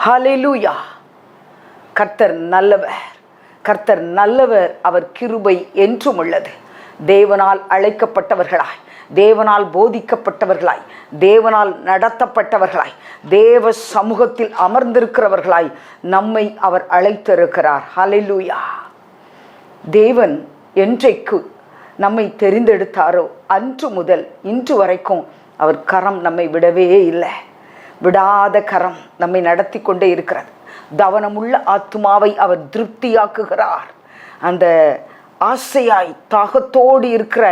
ஹல்லேலூயா. கர்த்தர் நல்லவர், கர்த்தர் நல்லவர், அவர் கிருபை என்றும் உள்ளது. தேவனால் அழைக்கப்பட்டவர்களாய், தேவனால் போதிக்கப்பட்டவர்களாய், தேவனால் நடத்தப்பட்டவர்களாய், தேவ சமூகத்தில் அமர்ந்திருக்கிறவர்களாய் நம்மை அவர் அழைத்திருக்கிறார். ஹல்லேலூயா. தேவன் என்றைக்கு நம்மை தெரிந்தெடுத்தாரோ அன்று முதல் இன்று வரைக்கும் அவர் கரம் நம்மை விடவே இல்லை. விடாத கரம் நம்மை நடத்தி கொண்டே இருக்கிறது. தவனமுள்ள ஆத்துமாவை அவர் திருப்தியாக்குகிறார். அந்த ஆசையாய் தாகத்தோடு இருக்கிற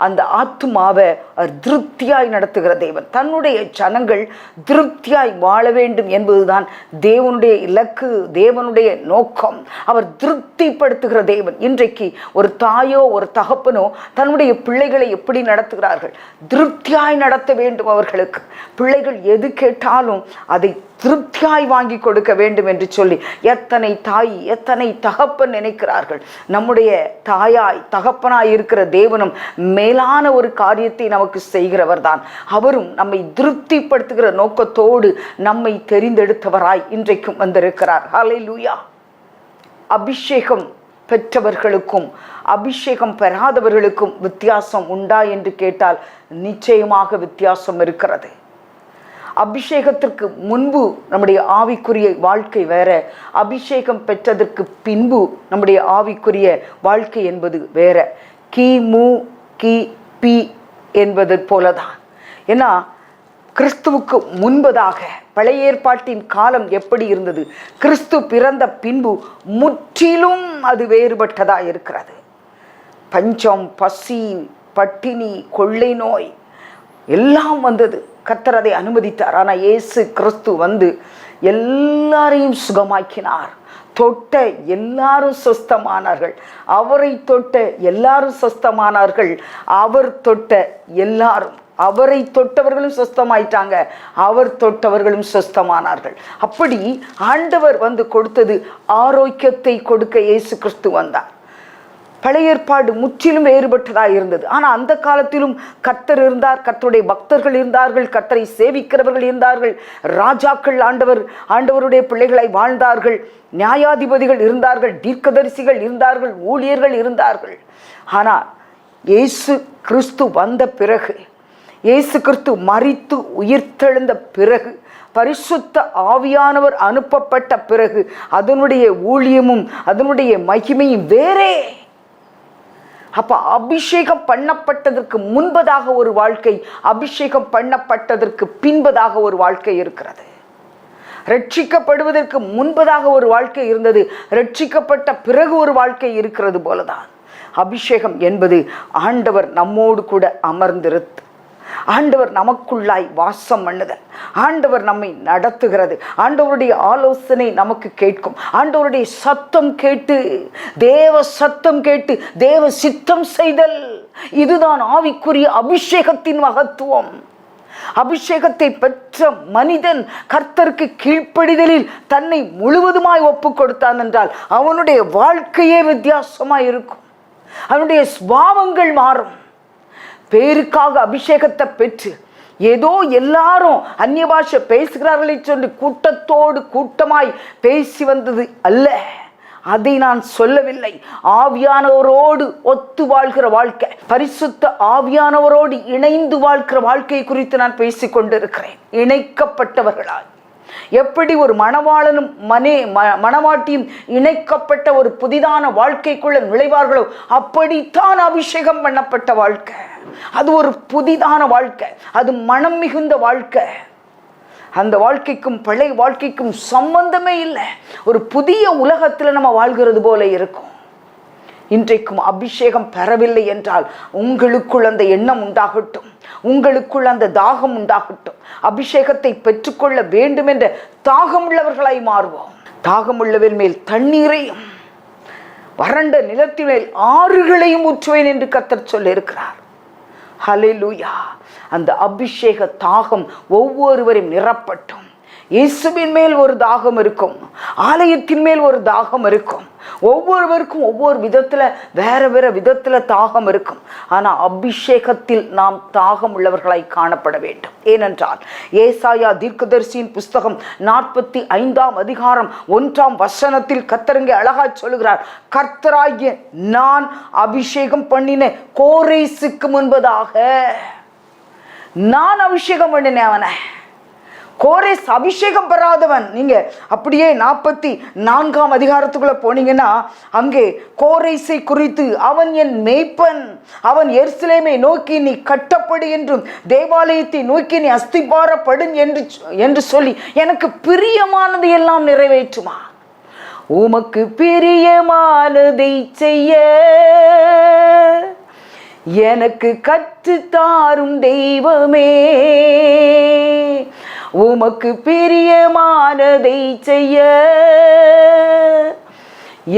அந்த ஆத்துமாவை அவர் திருப்தியாய் நடத்துகிற தேவன். தன்னுடைய ஜனங்கள் திருப்தியாய் வாழ வேண்டும் என்பதுதான் தேவனுடைய இலக்கு, தேவனுடைய நோக்கம். அவர் திருப்திப்படுத்துகிற தேவன். இன்றைக்கு ஒரு தாயோ ஒரு தகப்பனோ தன்னுடைய பிள்ளைகளை எப்படி நடத்துகிறார்கள்? திருப்தியாய் நடத்த வேண்டும். அவர்களுக்கு பிள்ளைகள் எது கேட்டாலும் அதை திருப்தியாய் வாங்கி கொடுக்க வேண்டும் என்று சொல்லி எத்தனை தாய் எத்தனை தகப்பன் நினைக்கிறார்கள். நம்முடைய தாயாய் தகப்பனாய் இருக்கிற தேவனும் மேலான ஒரு காரியத்தை நமக்கு செய்கிறவர் தான். அவரும் நம்மை திருப்திப்படுத்துகிற நோக்கத்தோடு நம்மை தெரிந்தெடுத்தவராய் இன்றைக்கும் வந்திருக்கிறார். ஹல்லேலூயா. அபிஷேகம் பெற்றவர்களுக்கும் அபிஷேகம் பெறாதவர்களுக்கும் வித்தியாசம் உண்டா என்று கேட்டால் நிச்சயமாக வித்தியாசம் இருக்கிறது. அபிஷேகத்திற்கு முன்பு நம்முடைய ஆவிக்குரிய வாழ்க்கை வேற, அபிஷேகம் பெற்றதற்கு பின்பு நம்முடைய ஆவிக்குரிய வாழ்க்கை என்பது வேற. கிமு கிபி என்பது போலதான். ஏன்னா கிறிஸ்துவுக்கு முன்பதாக பழைய ஏற்பாட்டின் காலம் எப்படி இருந்தது, கிறிஸ்து பிறந்த பின்பு முற்றிலும் அது வேறுபட்டதாக இருக்கிறது. பஞ்சம், பசி, பட்டினி, கொள்ளை நோய் எல்லாம் வந்தது. கர்த்தர் அதை அனுமதித்தார். ஆனால் இயேசு கிறிஸ்து வந்து எல்லாரையும் சுகமாக்கினார். தொட்ட எல்லாரும் சொஸ்தமானார்கள். அவரை தொட்ட எல்லாரும் சொஸ்தமானார்கள். அவர் தொட்ட எல்லாரும், அவரை தொட்டவர்களும் சொஸ்தமாயிட்டாங்க, அவர் தொட்டவர்களும் சொஸ்தமானார்கள். அப்படி ஆண்டவர் வந்து கொடுத்தது ஆரோக்கியத்தை கொடுக்க இயேசு கிறிஸ்து வந்தார். பழைய ஏற்பாடு முற்றிலும் வேறுபட்டதாக இருந்தது. ஆனால் அந்த காலத்திலும் கர்த்தர் இருந்தார், கர்த்தருடைய பக்தர்கள் இருந்தார்கள், கர்த்தரை சேவிக்கிறவர்கள் இருந்தார்கள், ராஜாக்கள் ஆண்டவருடைய பிள்ளைகளை வாழ்ந்தார்கள், நியாயாதிபதிகள் இருந்தார்கள், தீர்க்கதரிசிகள் இருந்தார்கள், ஊழியர்கள் இருந்தார்கள். ஆனால் இயேசு கிறிஸ்து வந்த பிறகு, இயேசு கிறிஸ்து மரித்து உயிர்த்தெழுந்த பிறகு, பரிசுத்த ஆவியானவர் அனுப்பப்பட்ட பிறகு அதனுடைய ஊழியமும் அதனுடைய மகிமையும் வேறே. அப்ப அபிஷேகம் பண்ணப்பட்டதற்கு முன்பதாக ஒரு வாழ்க்கை, அபிஷேகம் பண்ணப்பட்டதற்கு பின்பதாக ஒரு வாழ்க்கை இருக்கிறது. ரட்சிக்கப்படுவதற்கு முன்பதாக ஒரு வாழ்க்கை இருந்தது, ரட்சிக்கப்பட்ட பிறகு ஒரு வாழ்க்கை இருக்கிறது போலதான் அபிஷேகம் என்பது. ஆண்டவர் நம்மோடு கூட அமர்ந்திருத்து, ஆண்டவர் நமக்குள்ளாய் வாசம் பண்ணுதல், ஆண்டவர் நம்மை நடத்துகிறது, ஆண்டவருடைய ஆலோசனை நமக்கு கேட்கும், ஆண்டவருடைய சத்தம் கேட்டு, தேவ சத்தம் கேட்டு தேவ சித்தம் செய்தல். இதுதான் ஆவிக்குரிய அபிஷேகத்தின் மகத்துவம். அபிஷேகத்தை பெற்ற மனிதன் கர்த்தருக்கு கீழ்ப்படிதலில் தன்னை முழுவதுமாய் ஒப்பு கொடுத்தான் என்றால் அவனுடைய வாழ்க்கையே வித்தியாசமாய் இருக்கும். அவனுடைய சுபாவங்கள் மாறும். பேருக்காக அபிஷேகத்தை பெற்று ஏதோ எல்லாரும் அந்நிய பாஷை பேசுகிறார்களை சொல்லி கூட்டத்தோடு கூட்டமாய் பேசி வந்தது அல்ல. அதை நான் சொல்லவில்லை. ஆவியானவரோடு ஒத்து வாழ்கிற வாழ்க்கை, பரிசுத்த ஆவியானவரோடு இணைந்து வாழ்கிற வாழ்க்கை குறித்து நான் பேசிக்கொண்டிருக்கிறேன். இணைக்கப்பட்டவர்களாய் எப்படி ஒரு மணவாளனும் மணவாட்டியும் இணைக்கப்பட்ட ஒரு புதிதான வாழ்க்கைக்குள்ள நுழைவார்களோ அப்படித்தான் அபிஷேகம் பண்ணப்பட்ட வாழ்க்கை. அது ஒரு புதிதான வாழ்க்கை, அது மனம் மிகுந்த வாழ்க்கை. அந்த வாழ்க்கைக்கும் பழைய வாழ்க்கைக்கும் சம்பந்தமே இல்லை. ஒரு புதிய உலகத்தில் நம்ம வாழ்கிறது போல இருக்கும். இன்றைக்கும் அபிஷேகம் பெறவில்லை என்றால் உங்களுக்குள் அந்த எண்ணம் உண்டாகட்டும், உங்களுக்குள் அந்த தாகம் உண்டாகட்டும். அபிஷேகத்தை பெற்றுக்கொள்ள வேண்டும் என்ற தாகம் உள்ளவர்களாய் மாறுவோம். தாகம் உள்ளவர் மேல் தண்ணீரையும் வறண்ட நிலத்தின் மேல் ஆறுகளையும் ஊற்றுவேன் என்று கர்த்தர் சொல்லியிருக்கிறார். ஹல்லேலூயா. அந்த அபிஷேக தாகம் ஒவ்வொருவரையும் நிரப்பட்டும். இயேசுவின் மேல் ஒரு தாகம் இருக்கும், ஆலயத்தின் மேல் ஒரு தாகம் இருக்கும். ஒவ்வொருவருக்கும் ஒவ்வொரு விதத்தில் வேற வேற விதத்தில் தாகம் இருக்கும். ஆனால் அபிஷேகத்தில் நாம் தாகம் உள்ளவர்களாய் காணப்பட வேண்டும். ஏனென்றால் ஏசாயா தீர்க்கதரிசியின் புஸ்தகம் 45ஆம் அதிகாரம் 1ஆம் வசனத்தில் கர்த்தர் அழகாய் சொல்லுகிறார், கர்த்தராகிய நான் அபிஷேகம் பண்ணின கோரேசுக்கு முன்பதாக நான் அபிஷேகம் பண்ணினேன் அவனை. கோரேஸ் அபிஷேகம் பெறாதவன். நீங்க அப்படியே 44ஆம் அதிகாரத்துக்குள்ள போனீங்கன்னா அங்கே கோரேசை குறித்து, அவன் என் மேய்ப்பன், அவன் எருசலேமை நோக்கி நீ கட்டப்படு என்றும் தேவாலயத்தை நோக்கி நீ அஸ்திபாரப்படு என்று சொல்லி எனக்கு பிரியமானதை எல்லாம் நிறைவேற்றுமா. உமக்கு பிரியமானதை செய்ய எனக்கு கற்றுத்தாரும் தெய்வமே, உமக்கு பிரியமானதை செய்ய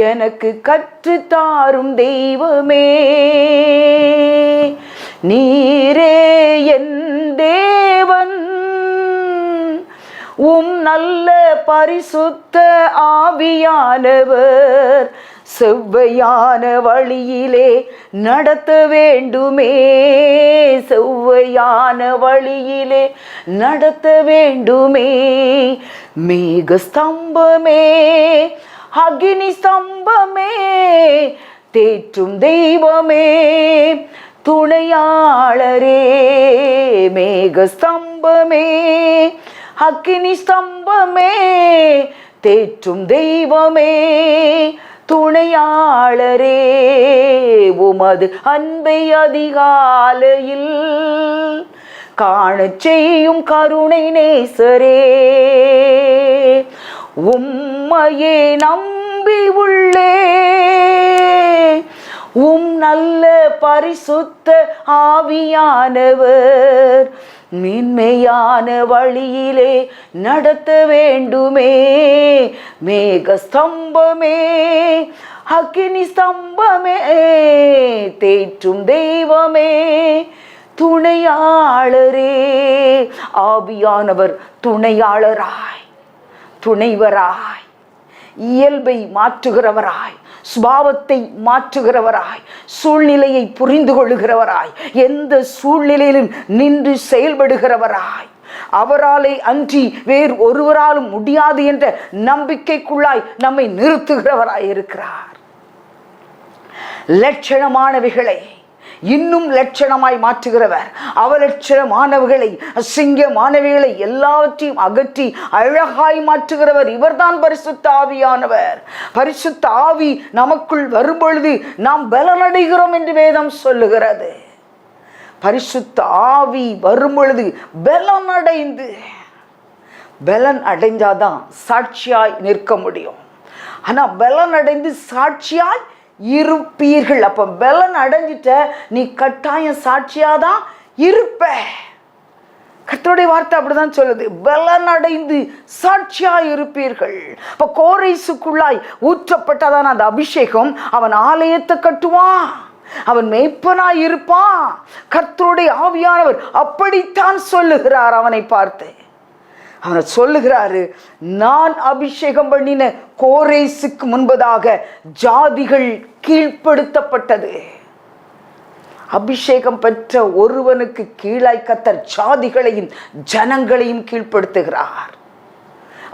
எனக்கு கற்றுத்தாரும் தெய்வமே, நீரே என் தேவன், நல்ல பரிசுத்த ஆவியானவர் செவ்வையான வழியிலே நடத்த வேண்டுமே, செவ்வையான வழியிலே நடத்த வேண்டுமே. மேக ஸ்தம்பமே, அக்னி ஸ்தம்பமே, தேற்றும் தெய்வமே, துணையாளரே. மேக ஸ்தம்பமே, அக்னி ஸ்தம்பமே, தேற்றும் தெய்வமே, துணையாளரே. உமது அன்பை அதிகாலையில் காணச் செய்யும் கருணை நேசரே, உம்மையே நம்பி உள்ளே, நல்ல பரிசுத்த ஆவியானவர் மேன்மையான வழியிலே நடத்த வேண்டுமே. மேக ஸ்தம்பமே, அக்னி ஸ்தம்பமே, தேற்றும் தெய்வமே, துணையாளரே. ஆவியானவர் துணையாளராய், துணைவராய், இயல்பை மாற்றுகிறவராய், சுபாவத்தை மாற்றுகிறவராய், சூழ்நிலையை புரிந்து கொள்ளுகிறவராய், எந்த சூழ்நிலையிலும் நின்று செயல்படுகிறவராய், அவராலே அன்றி வேறு ஒருவராலும் முடியாது என்ற நம்பிக்கைக்குள்ளாய் நம்மை நிறுத்துகிறவராய் இருக்கிறார். லட்சணமானவைகளை இன்னும் லட்சணமாய் மாற்றுகிறவர், அவலட்சணமானவர்களை அசிங்கமானவைகளை எல்லாவற்றையும் அகற்றி அழகாய் மாற்றுகிறவர் இவர்தான் பரிசுத்த ஆவியானவர். பரிசுத்த ஆவி நமக்குள் வரும்பொழுது நாம் பலனடைகிறோம் என்று வேதம் சொல்லுகிறது. பரிசுத்த ஆவி வரும்பொழுது பலன் அடைஞ்சாதான் சாட்சியாய் நிற்க முடியும். ஆனா பலன் அடைந்து சாட்சியாய் இருப்பீர்கள். அப்ப பலன் அடைஞ்சிட்ட நீ கட்டாயம் சாட்சியாதான் இருப்ப. கர்த்தருடைய வார்த்தை அப்படிதான் சொல்லுது, பலன் அடைந்து சாட்சியாய் இருப்பீர்கள். இப்ப கோரேசுக்குள்ளாய் ஊற்றப்பட்டதான அந்த அபிஷேகம் அவன் ஆலயத்தை கட்டுவான், அவன் மேய்ப்பனாய் இருப்பான். கர்த்தருடைய ஆவியானவர் அப்படித்தான் சொல்லுகிறார். அவனை பார்த்து அவனை சொல்லுகிறாரு, நான் அபிஷேகம் பண்ணின கோரேசுக்கு முன்பதாக ஜாதிகள் கீழ்ப்படுத்தப்பட்டது. அபிஷேகம் பெற்ற ஒருவனுக்கு கீழாய் கர்த்தர் ஜாதிகளையும் ஜனங்களையும் கீழ்ப்படுத்துகிறார்.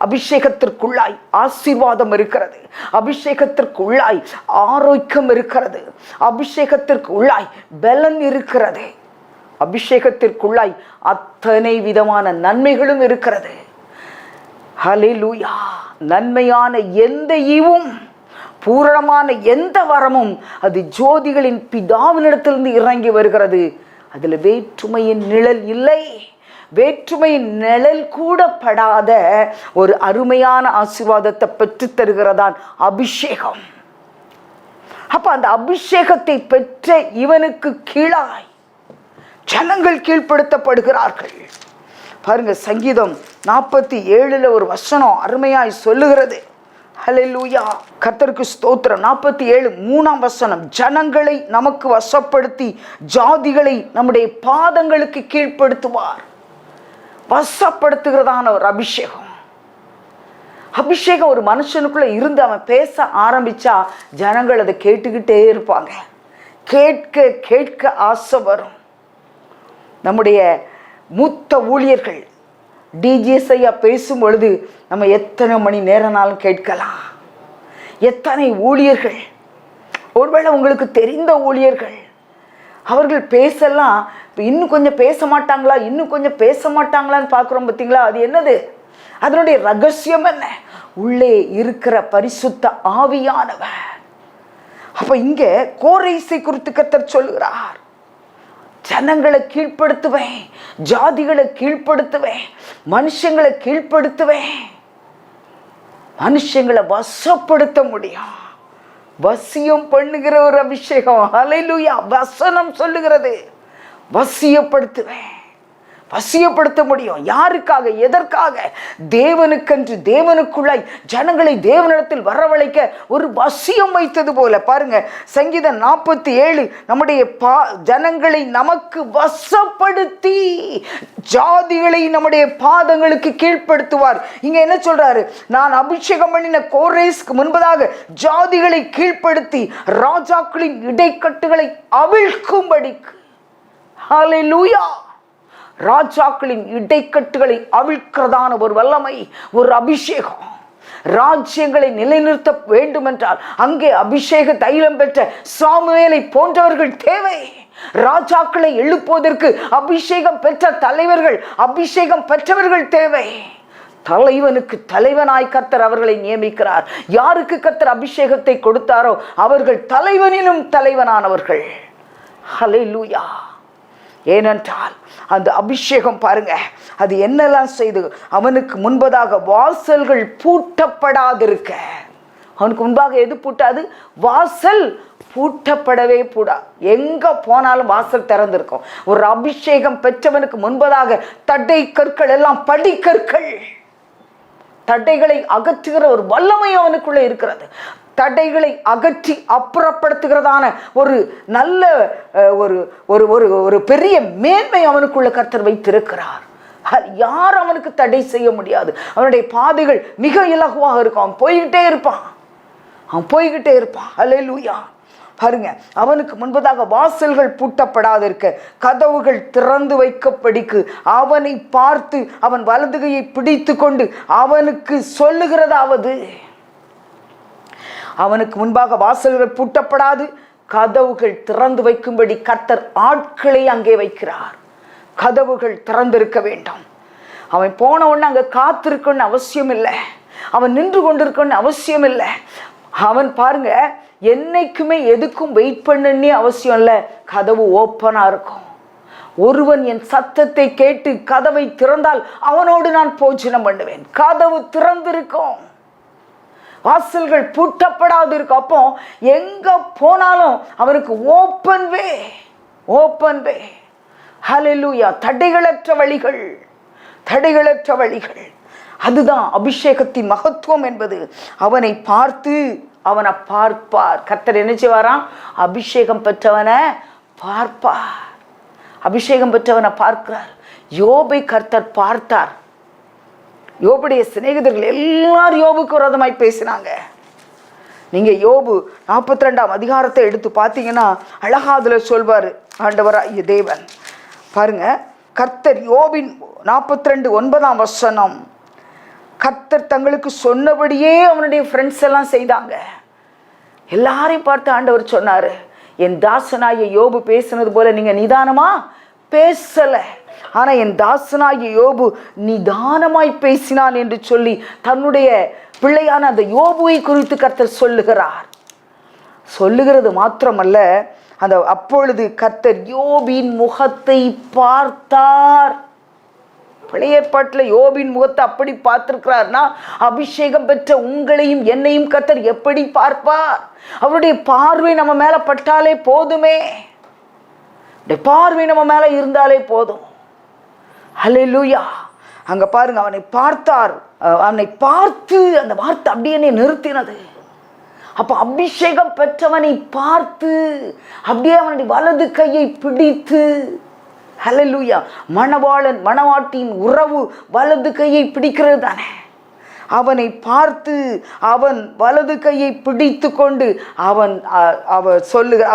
அபிஷேகத்திற்குள்ளாய் ஆசீர்வாதம் இருக்கிறது, அபிஷேகத்திற்குள்ளாய் ஆரோக்கியம் இருக்கிறது, அபிஷேகத்திற்குள்ளாய் பலன் இருக்கிறது, அபிஷேகத்திற்குள்ளாய் அத்தனை விதமான நன்மைகளும் இருக்கிறது. ஹல்லேலூயா. நன்மையான எந்த ஈவும், பூரணமான எந்த வரமும் அது ஜோதிகளின் பிதாவினிடத்திலிருந்து இறங்கி வருகிறது. அதில் வேற்றுமையின் நிழல் இல்லை. வேற்றுமையின் நிழல் கூட படாத ஒரு அருமையான ஆசீர்வாதத்தை பெற்று தருகிறதான் அபிஷேகம். அப்ப அந்த அபிஷேகத்தை பெற்ற இவனுக்கு கீழாய் ஜனங்கள் கீழ்ப்படுத்தப்படுகிறார்கள். பாருங்க, சங்கீதம் 47 ஒரு வசனம் அருமையாய் சொல்லுகிறது. ஹல்லேலூயா, கர்த்தருக்கு ஸ்தோத்திரம். 47 3ஆம் வசனம், ஜனங்களை நமக்கு வசப்படுத்தி ஜாதிகளை நம்முடைய பாதங்களுக்கு கீழ்ப்படுத்துவார். வசப்படுத்துகிறதான ஒரு அபிஷேகம். அபிஷேகம் ஒரு மனுஷனுக்குள்ள இருந்து அவன் பேச ஆரம்பிச்சா ஜனங்கள் அதை கேட்டுக்கிட்டே இருப்பாங்க. கேட்க கேட்க ஆசை வரும். நம்முடைய மூத்த ஊழியர்கள் டிஜிஎஸ் ஐயா பேசும் பொழுது நம்ம எத்தனை மணி நேரம்னாலும் கேட்கலாம். எத்தனை ஊழியர்கள், ஒருவேளை உங்களுக்கு தெரிந்த ஊழியர்கள், அவர்கள் பேசலாம். இன்னும் கொஞ்சம் பேச மாட்டாங்களா, இன்னும் கொஞ்சம் பேச மாட்டாங்களான்னு பார்க்குறோம் பார்த்தீங்களா? அது என்னது? அதனுடைய ரகசியம் என்ன? உள்ளே இருக்கிற பரிசுத்த ஆவியானவர். அப்ப இங்க கோரேசை குறித்து கர்த்தர் சொல்லுகிறார், ஜனங்களை கீழ்ப்படுத்துவேன், ஜாதிகளை கீழ்ப்படுத்துவேன், மனுஷங்களை கீழ்ப்படுத்துவேன். மனுஷங்களை வசப்படுத்த முடியும். வசியம் பண்ணுகிற ஒரு அபிஷேகம். ஹல்லேலூயா. வசனம் சொல்லுகிறது, வசியப்படுத்துவேன். வசியப்படுத்த முடியும். யாருக்காக, எதற்காக? தேவனுக்கென்று, தேவனுக்குள்ளாய் ஜனங்களை தேவனிடத்தில் வரவழைக்க ஒரு வசியம் வைத்தது போல. பாருங்க, சங்கீதம் 47 நம்முடைய ஜனங்களை நமக்கு வசப்படுத்தி ஜாதிகளை நம்முடைய பாதங்களுக்கு கீழ்ப்படுத்துவார். இங்க என்ன சொல்றாரு? நான் அபிஷேகம் பண்ணின கோரேஸ்க்கு முன்பதாக ஜாதிகளை கீழ்ப்படுத்தி ராஜாக்களின் இடைக்கட்டுகளை அவிழ்க்கும்படிக்கு. ஹல்லேலூயா. ராஜாக்களின் இடைக்கட்டுகளை அவிழ்க்கிறதான ஒரு வல்லமை, ஒரு அபிஷேகம். ராஜ்யங்களை நிலைநிறுத்த வேண்டும் என்றால் அங்கே அபிஷேக தைலம் பெற்ற சாமுவேலை போன்றவர்கள் தேவை. ராஜாக்களை எழுப்புவதற்கு அபிஷேகம் பெற்ற தலைவர்கள், அபிஷேகம் பெற்றவர்கள் தேவை. தலைவனுக்கு தலைவனாய் கர்த்தர் அவர்களை நியமிக்கிறார். யாருக்கு கர்த்தர் அபிஷேகத்தை கொடுத்தாரோ அவர்கள் தலைவனிலும் தலைவனானவர்கள். ஹல்லேலூயா. ஏனென்றால் அந்த அபிஷேகம் பாருங்க, அது என்னெல்லாம் செய்து, அவனுக்கு முன்பதாக வாசல்கள் பூட்டப்படாதிருக்க. அவனுக்கு முன்பாக எது பூட்டாது? வாசல் பூட்டப்படவே கூடா. எங்க போனாலும் வாசல் திறந்திருக்கும். ஒரு அபிஷேகம் பெற்றவனுக்கு முன்பதாக தடை கற்கள் எல்லாம் படிக்கற்கள். தடைகளை அகற்றுகிற ஒரு வல்லமை அவனுக்குள்ள இருக்கிறது. தடைகளை அகற்றி அப்புறப்படுத்துகிறதான ஒரு நல்ல ஒரு பெரிய மேன்மை அவனுக்குள்ள கர்த்தர் வைத்திருக்கிறார். யார் அவனுக்கு தடை செய்ய முடியாது. அவனுடைய பாதைகள் மிக இலகுவாக இருக்கும். அவன் போய்கிட்டே இருப்பான். ஹல்லேலூயா. பாருங்க, அவனுக்கு முன்பதாக வாசல்கள் பூட்டப்படாதிருக்க, கதவுகள் திறந்து வைக்கப்படிக்கு அவனை பார்த்து அவன் வலதுகையை பிடித்து கொண்டு அவனுக்கு சொல்லுகிறதாவது, அவனுக்கு முன்பாக வாசல்கள் பூட்டப்படாது, கதவுகள் திறந்து வைக்கும்படி கர்த்தர் ஆட்களை அங்கே வைக்கிறார். கதவுகள் திறந்திருக்க வேண்டும். அவன் போன உடனே அங்கே காத்திருக்கணும்னு அவசியம் இல்லை. அவன் நின்று கொண்டிருக்கணும்னு அவசியம் இல்லை. அவன் பாருங்க, என்னைக்குமே எதுக்கும் வெயிட் பண்ணனே அவசியம் இல்லை. கதவு ஓப்பனா இருக்கும். ஒருவன் என் சத்தத்தை கேட்டு கதவை திறந்தால் அவனோடு நான் போஜனம் பண்ணுவேன். கதவு திறந்திருக்கும், வாசல்கள் பூட்டப்படாது இருக்கும். அப்போ எங்க போனாலும் அவருக்கு ஓப்பன் வே. ஹல்லேலூயா. தடைகளற்ற வழிகள். அதுதான் அபிஷேகத்தின் மகத்துவம் என்பது. அவனை பார்த்து அவனை பார்ப்பார். கர்த்தர் என்ன செய்வாராம்? அபிஷேகம் பெற்றவனை பார்ப்பார். அபிஷேகம் பெற்றவனை பார்க்கிறார். யோபை கர்த்தர் பார்த்தார். யோபுடைய சிநேகிதர்கள் எல்லாரும் யோபுக்கு விரோதமாய் பேசினாங்க. நீங்க யோபு 42ஆம் அதிகாரத்தை எடுத்து பார்த்தீங்கன்னா அழகா அதுல சொல்வாரு ஆண்டவராகிய தேவன். பாருங்க, கர்த்தர் யோபின் 42:9 வசனம், கர்த்தர் தங்களுக்கு சொன்னபடியே அவனுடைய ஃப்ரெண்ட்ஸ் எல்லாம் செய்தாங்க. எல்லாரையும் பார்த்து ஆண்டவர் சொன்னாரு, என் தாசனாகிய யோபு பேசினது போல நீங்க நிதானமா பேசல, ஆனா என் தாசனாகிய யோபு நிதானமாய் பேசினான் என்று சொல்லி தன்னுடைய பிள்ளையான அந்த யோபுவை குறித்து கர்த்தர் சொல்லுகிறது மாத்திரமல்ல, அந்த அப்பொழுது கர்த்தர் யோபின் முகத்தை பார்த்தார். பழைய ஏற்பாட்டில் யோபின் முகத்தை அப்படி பார்த்திருக்கிறார்னா, அபிஷேகம் பெற்ற உங்களையும் என்னையும் கர்த்தர் எப்படி பார்ப்பார்? அவருடைய பார்வை நம்ம மேல பட்டாலே போதுமே. பார்வை நம்ம மேல இருந்தாலே போதும். ஹல்லேலூயா. அங்க பாருங்க, அவனை பார்த்தார். அவனை பார்த்து அந்த வார்த்தை அப்படியே நிறுத்தினது. அப்ப அபிஷேகம் பெற்றவனை பார்த்து அப்படியே அவனுடைய வலது கையை பிடித்து, ஹல்லேலூயா, மணவாளன் மணவாட்டியின் உறவு வலது கையை பிடிக்கிறது தானே. அவனை பார்த்து அவன் வலது கையை பிடித்து கொண்டு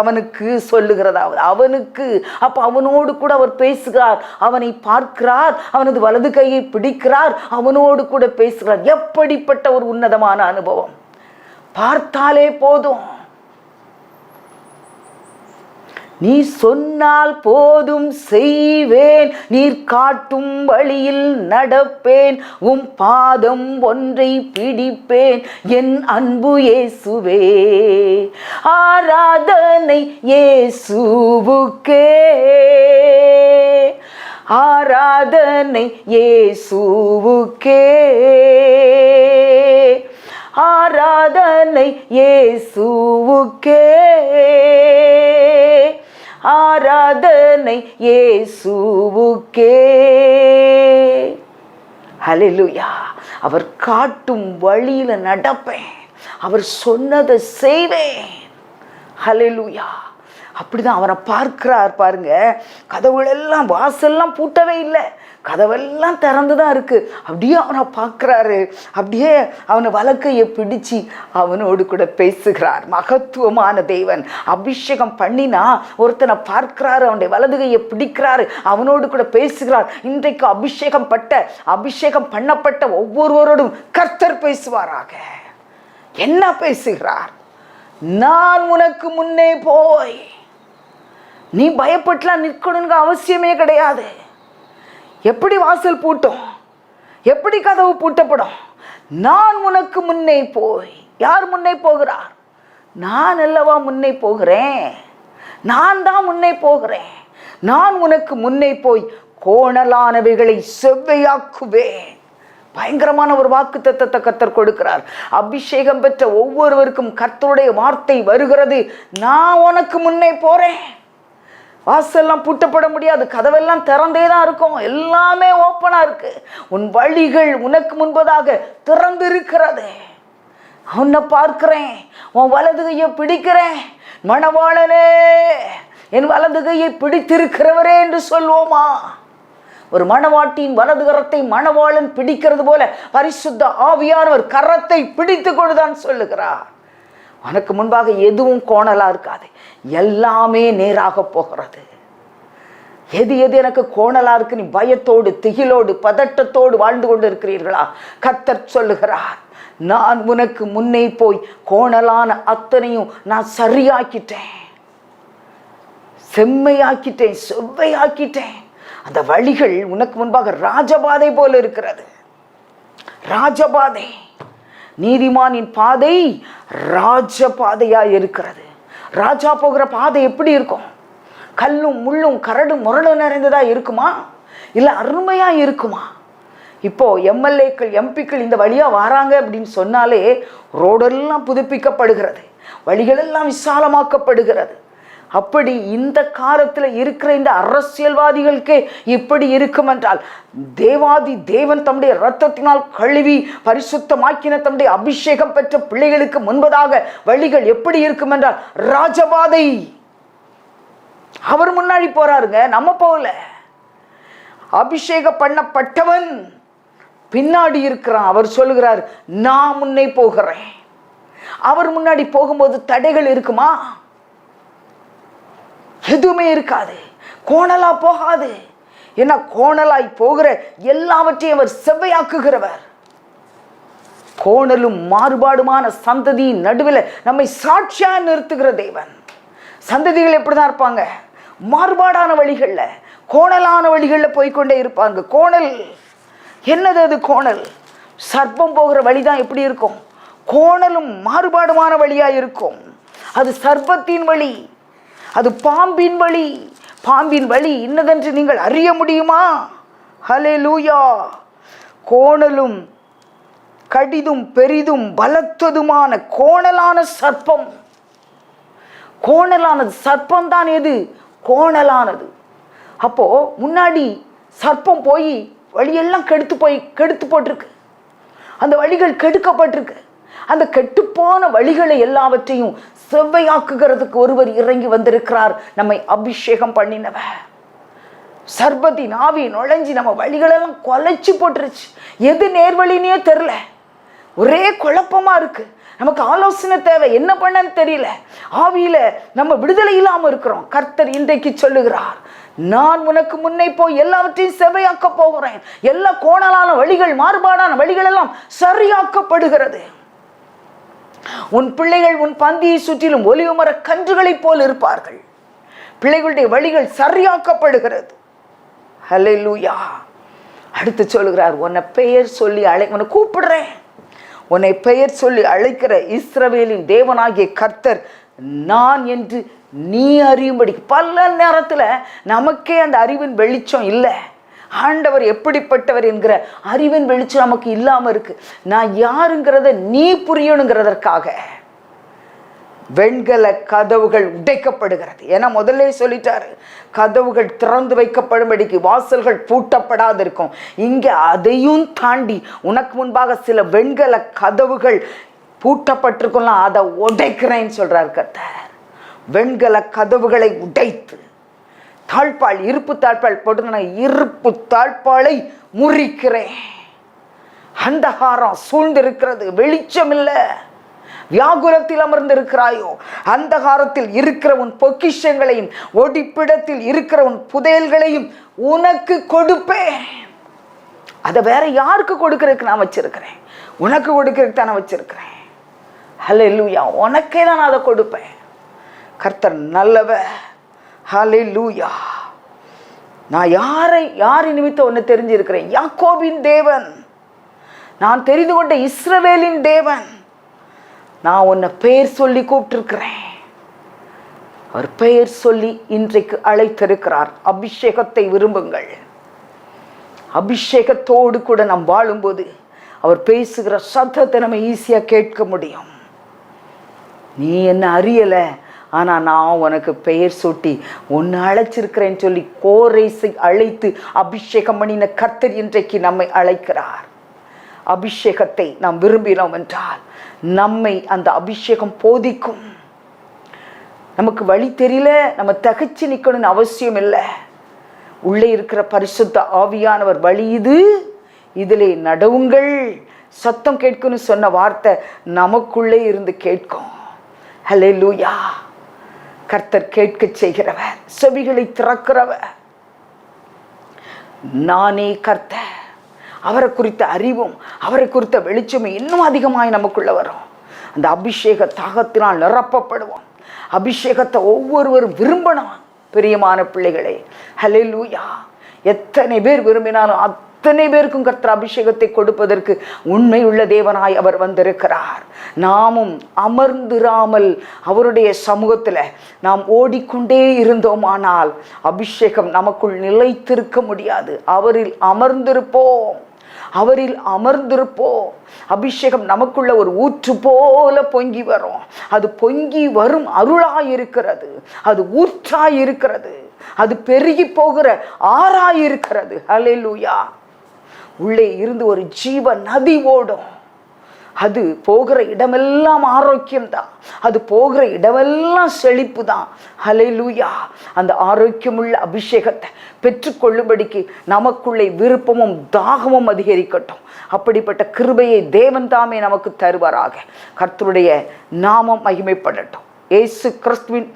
அவனுக்கு சொல்லுகிறதாவது அவனுக்கு. அப்ப அவனோடு கூட அவர் பேசுகிறார். அவனை பார்க்கிறார், அவனது வலது கையை பிடிக்கிறார், அவனோடு கூட பேசுகிறார். எப்படிப்பட்ட ஒரு உன்னதமான அனுபவம்! பார்த்தாலே போதும். நீ சொன்னால் போதும் செய்வேன், நீர் காட்டும் வழியில் நடப்பேன், உம் பாதம் ஒன்றை பிடிப்பேன், என் அன்பு இயேசுவே. ஆராதனை இயேசுவுக்கே, ஆராதனை இயேசுவுக்கே, ஆராதனை இயேசுவுக்கே, ஆராதனை இயேசுவுக்கே. ஹல்லேலூயா. அவர் காட்டும் வழியில நடப்பேன், அவர் சொன்னதை செய்வேன். ஹல்லேலூயா. அப்படிதான் அவனை பார்க்கிறார் பாருங்க. கதவுகளெல்லாம் வாசல்லாம் பூட்டவே இல்லை, கதவெல்லாம் திறந்துதான் இருக்கு. அப்படியே அவனை பார்க்கிறாரு. அப்படியே அவனை வலக்கையை பிடிச்சு அவனோடு கூட பேசுகிறார். மகத்துவமான தேவன். அபிஷேகம் பண்ணினா ஒருத்தனை பார்க்கிறாரு, அவனுடைய வலதுகையை பிடிக்கிறாரு, அவனோடு கூட பேசுகிறார். இன்றைக்கு அபிஷேகம் பண்ணப்பட்ட ஒவ்வொருவரோடும் கர்த்தர் பேசுவாராக. என்ன பேசுகிறார்? நான் உனக்கு முன்னே போய், நீ பயப்பட்டுலாம் நிற்கணுங்க அவசியமே கிடையாது. எப்படி வாசல் பூட்டும், எப்படி கதவு பூட்டப்படும்? நான் உனக்கு முன்னே போய். யார் முன்னே போகிறார்? நான் அல்லவா முன்னே போகிறேன். நான் தான் முன்னே போகிறேன். நான் உனக்கு முன்னே போய் கோணலானவைகளை செவ்வையாக்குவேன். பயங்கரமான ஒரு வாக்கு தத்தத்தை கர்த்தர் கொடுக்கிறார். அபிஷேகம் பெற்ற ஒவ்வொருவருக்கும் கர்த்தருடைய வார்த்தை வருகிறது. நான் உனக்கு முன்னே போறேன். வாசல்லாம் பூட்டப்பட முடியாது, கதவெல்லாம் திறந்தே தான் இருக்கும், எல்லாமே ஓப்பனா இருக்கு. உன் வழிகள் உனக்கு முன்பதாக திறந்து இருக்கிறது. உன்னை பார்க்கிறேன், உன் வலது கையை பிடிக்கிறேன். மணவாளனே, என் வலது கையை பிடித்திருக்கிறவரே என்று சொல்வோமா? ஒரு மணவாட்டியின் வலது கரத்தை மணவாளன் பிடிக்கிறது போல பரிசுத்த ஆவியானவர் கரத்தை பிடித்து கொண்டுதான் சொல்லுகிறார். உனக்கு முன்பாக எதுவும் கோணலா இருக்காது, எல்லாமே நேராக போகிறது. எது எனக்கு கோணலா இருக்கு? நீ பயத்தோடு, திகிலோடு, பதட்டத்தோடு வாழ்ந்து கொண்டு இருக்கிறீர்களா? கர்த்தர் சொல்லுகிறார், நான் உனக்கு முன்னே போய் கோணலான அத்தனையும் நான் சரியாக்கிட்டேன், செம்மையாக்கிட்டேன், செவ்வையாக்கிட்டேன். அந்த வழிகள் உனக்கு முன்பாக ராஜபாதை போல இருக்கிறது. ராஜபாதை, நீதிமானின் பாதை ராஜபாதையா இருக்கிறது. ராஜா போகிற பாதை எப்படி இருக்கும்? கல்லும் முள்ளும் கரடும் முரடும் நிறைந்ததா இருக்குமா? இல்லை அருமையா இருக்குமா? இப்போ எம்எல்ஏக்கள், எம்பிக்கள் இந்த வழியா வராங்க அப்படின்னு சொன்னாலே ரோடெல்லாம் புதுப்பிக்கப்படுகிறது, வழிகளெல்லாம் விசாலமாக்கப்படுகிறது. அப்படி இந்த காலத்தில் இருக்கிற இந்த அரசியல்வாதிகளுக்கே இப்படி இருக்கும் என்றால், தேவாதி தேவன் தம்முடைய இரத்தத்தினால் கழுவி பரிசுத்தமாக்கின தம்முடைய அபிஷேகம் பெற்ற பிள்ளைகளுக்கு முன்பதாக வழிகள் எப்படி இருக்கும் என்றால் ராஜபாதை. அவர் முன்னாடி போறாருங்க, நம்ம போகல. அபிஷேகம் பண்ணப்பட்டவன் பின்னாடி இருக்கிறான். அவர் சொல்லுகிறார், நான் முன்னே போகிறேன். அவர் முன்னாடி போகும்போது தடைகள் இருக்குமா? எதுவுமே இருக்காது. கோணலா போகாது. ஏன்னா கோணலாய் போகிற எல்லாவற்றையும் அவர் செவ்வையாக்குகிறவர். கோணலும் மாறுபாடுமான சந்ததியின் நடுவில் நம்மை சாட்சியா நிறுத்துகிற தேவன். சந்ததிகள் எப்படிதான் இருப்பாங்க? மாறுபாடான வழிகள்ல, கோணலான வழிகள்ல போய்கொண்டே இருப்பாங்க. கோணல் என்னது? அது கோணல். சர்ப்பம் போகிற வழிதான் எப்படி இருக்கும்? கோணலும் மாறுபாடுமான வழியா இருக்கும். அது சர்ப்பத்தின் வழி, அது பாம்பின் வழி. பாம்பின் வழி இன்னதென்று நீங்கள் அறிய முடியுமா? ஹல்லேலூயா. கோணலும் கடிதும் பெரிதும் பலத்ததுமான கோணலான சர்ப்பம். கோணலானது சர்ப்பம் தான். எது கோணலானது? அப்போ முன்னாடி சர்ப்பம் போய் வழியெல்லாம் கெடுத்து போட்டிருக்கு. அந்த வழிகள் கெடுக்கப்பட்டிருக்கு. அந்த கெட்டுப்போன வழிகளை எல்லாவற்றையும் செவ்வையாக்குகிறதுக்கு ஒருவர் இறங்கி வந்திருக்கிறார். நம்மை அபிஷேகம் பண்ணினவர். சர்பத்தின் ஆவி நுழைஞ்சி நம்ம வழிகளெல்லாம் கொலைச்சு போட்டுருச்சு. எது நேர்வழினே தெரில. ஒரே குழப்பமா இருக்கு. நமக்கு ஆலோசனை தேவை, என்ன பண்ணன்னு தெரியல. ஆவியில நம்ம விடுதலை இல்லாம இருக்கிறோம். கர்த்தர் இன்றைக்கு சொல்லுகிறார், நான் உனக்கு முன்னே போய் எல்லாவற்றையும் செவையாக்க போகிறேன். எல்லா கோணலான வழிகள், மாறுபாடான வழிகள் எல்லாம் சரியாக்கப்படுகிறது. உன் பிள்ளைகள் உன் பந்தியை சுற்றிலும் ஒலிவு மர கன்றுகளைப் போல் இருப்பார்கள். பிள்ளைகளுடைய வழிகள் சரியாக்கப்படுகிறது. ஹல்லேலூயா. அடுத்து சொல்லுகிறார், உன்னை பெயர் சொல்லி உன்னை கூப்பிடுறேன். உன்னை பெயர் சொல்லி அழைக்கிற இஸ்ரவேலின் தேவனாகிய கர்த்தர் நான் என்று நீ அறியும்படி. பல நேரத்தில் நமக்கே அந்த அறிவின் வெளிச்சம் இல்லை. ஆண்டவர் எப்படிப்பட்டவர் என்கிற அறிவின் வெளிச்சம் நமக்கு இல்லாமல் இருக்கு. நான் யாருங்கிறத நீ புரியணுங்கிறதற்காக வெண்கல கதவுகள் உடைக்கப்படுகிறது. ஏன்னா முதல்ல சொல்லிட்டாரு, கதவுகள் திறந்து வைக்கப்படும்படிக்கு, வாசல்கள் பூட்டப்படாது இருக்கும். இங்க அதையும் தாண்டி உனக்கு முன்பாக சில வெண்கல கதவுகள் பூட்டப்பட்டிருக்கலாம், அதை உடைக்கிறேன்னு சொல்றார் கர்த்தர். வெண்கல கதவுகளை உடைத்து தாழ்பால், இருப்பு தாழ்பால் போட்டு இருப்பு தாழ்பாலை முறிக்கிறேன். அந்தகாரம் சூழ்ந்திருக்கிறது, வெளிச்சம் இல்லை. வியாகுலத்தில் அமர்ந்திருக்கிறாயோ, அந்தகாரத்தில் இருக்கிற உன் பொக்கிஷங்களையும் ஒடிப்பிடத்தில் இருக்கிற உன் புதையல்களையும் உனக்கு கொடுப்பேன். அதை வேற யாருக்கு கொடுக்கறதுக்கு நான் வச்சிருக்கிறேன்? உனக்கு கொடுக்கறதுக்கு தான் நான் வச்சிருக்கிறேன். ஹல்லேலூயா. உனக்கே தான் நான் அதை கொடுப்பேன். கர்த்தர் நல்லவர். ஹல்லேலூயா. நான் யாரை நிமித்தம் ஒன்று தெரிஞ்சிருக்கிறேன்? யாக்கோபின் தேவன், நான் தெரிந்து கொண்ட இஸ்ரவேலின் தேவன். நான் உன்னை பெயர் சொல்லி கூப்பிட்டிருக்கிறேன். அவர் பெயர் சொல்லி இன்றைக்கு அழைத்திருக்கிறார். அபிஷேகத்தை விரும்புங்கள். அபிஷேகத்தோடு கூட நாம் வாழும்போது அவர் பேசுகிற சத்தத்தை நம்ம ஈஸியாக கேட்க முடியும். நீ என்ன அறியலை, ஆனால் நான் உனக்கு பெயர் சூட்டி உன்னை அழைச்சிருக்கிறேன்னு சொல்லி கோரேசை அழைத்து அபிஷேகம் பண்ணின கர்த்தர் இன்றைக்கு நம்மை அழைக்கிறார். அபிஷேகத்தை நாம் விரும்பினோம் என்றால் நம்மை அந்த அபிஷேகம் போதிக்கும். நமக்கு வழி தெரியல, நம்ம தகச்சு நிற்கணும்னு அவசியம் இல்லை. உள்ளே இருக்கிற பரிசுத்த ஆவியானவர் வழி இது, இதிலே நடவுங்கள், சத்தம் கேட்கும்னு சொன்ன வார்த்தை நமக்குள்ளே இருந்து கேட்கும். ஹல்லேலூயா. கர்த்தர் கேட்க செய்கிறவர், செவிகளை திறக்கிறவர். நானே கர்த்தர். அவரை குறித்த அறிவும் அவரை குறித்த வெளிச்சமும் இன்னும் அதிகமாய் நமக்குள்ள வரும். அந்த அபிஷேக தாகத்தினால் நிரப்பப்படுவோம். அபிஷேகத்தை ஒவ்வொருவரும் விரும்பணும். பிரியமான பிள்ளைகளே, ஹல்லேலூயா. எத்தனை பேர் விரும்பினாலும் அத்தனை பேருக்கும் கர்த்தர் அபிஷேகத்தை கொடுப்பதற்கு உண்மை உள்ள தேவனாய் அவர் வந்திருக்கிறார். நாமும் அமர்ந்திராமல் அவருடைய சமூகத்தில் நாம் ஓடிக்கொண்டே இருந்தோமானால் அபிஷேகம் நமக்குள் நிலைத்திருக்க முடியாது. அவரில் அமர்ந்திருப்போம். அபிஷேகம் நமக்குள்ள ஒரு ஊற்று போல பொங்கி வரும். அது பொங்கி வரும் அருளாயிருக்கிறது, அது ஊற்றாயிருக்கிறது, அது பெருகி போகிற ஆறாயிருக்கிறது. ஹல்லேலூயா. உள்ளே இருந்து ஒரு ஜீவ நதி ஓடும். அது போகிற இடமெல்லாம் ஆரோக்கியம்தான், அது போகிற இடமெல்லாம் செழிப்பு தான். ஹல்லேலூயா. அந்த ஆரோக்கியமுள்ள அபிஷேகத்தை பெற்றுக்கொள்ளும்படிக்கு நமக்குள்ளே விருப்பமும் தாகமும் அதிகரிக்கட்டும். அப்படிப்பட்ட கிருபையை தேவன் தாமே நமக்கு தருவாராக. கர்த்தருடைய நாமம் மகிமைப்படட்டும். இயேசு கிறிஸ்துவின்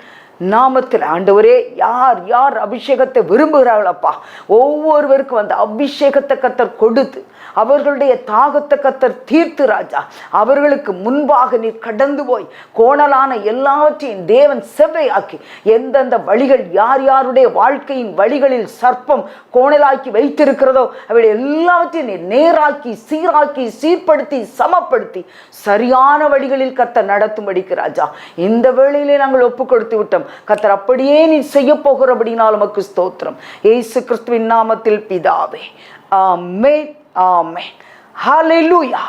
நாமத்தில் ஆண்டவரே, யார் யார் அபிஷேகத்தை விரும்புகிறார்களப்பா, ஒவ்வொருவருக்கும் அந்த அபிஷேகத்தை கர்த்தர் கொடுத்து அவர்களுடைய தாகத்தை கர்த்தர் தீர்த்து ராஜா, அவர்களுக்கு முன்பாக நீர் கடந்து போய் கோணலான எல்லாவற்றையும் தேவன் செவ்வையாக்கி, எந்தெந்த வழிகள் யார் யாருடைய வாழ்க்கையின் வழிகளில் சர்ப்பம் கோணலாக்கி வைத்திருக்கிறதோ அவை எல்லாவற்றையும் நீர் நேராக்கி சீராக்கி சீர்படுத்தி சமப்படுத்தி சரியான வழிகளில் கர்த்தர் நடத்தும்படிக்கு ராஜா இந்த வேளையிலே நாங்கள் ஒப்பு கொடுத்து விட்டோம். கர்த்தர் அப்படியே நீ செய்ய போகிறபடினால் உமக்கு ஸ்தோத்திரம். இயேசு கிறிஸ்துவின் நாமத்தில் பிதாவே, ஆமென், ஆமென். ஹல்லேலூயா.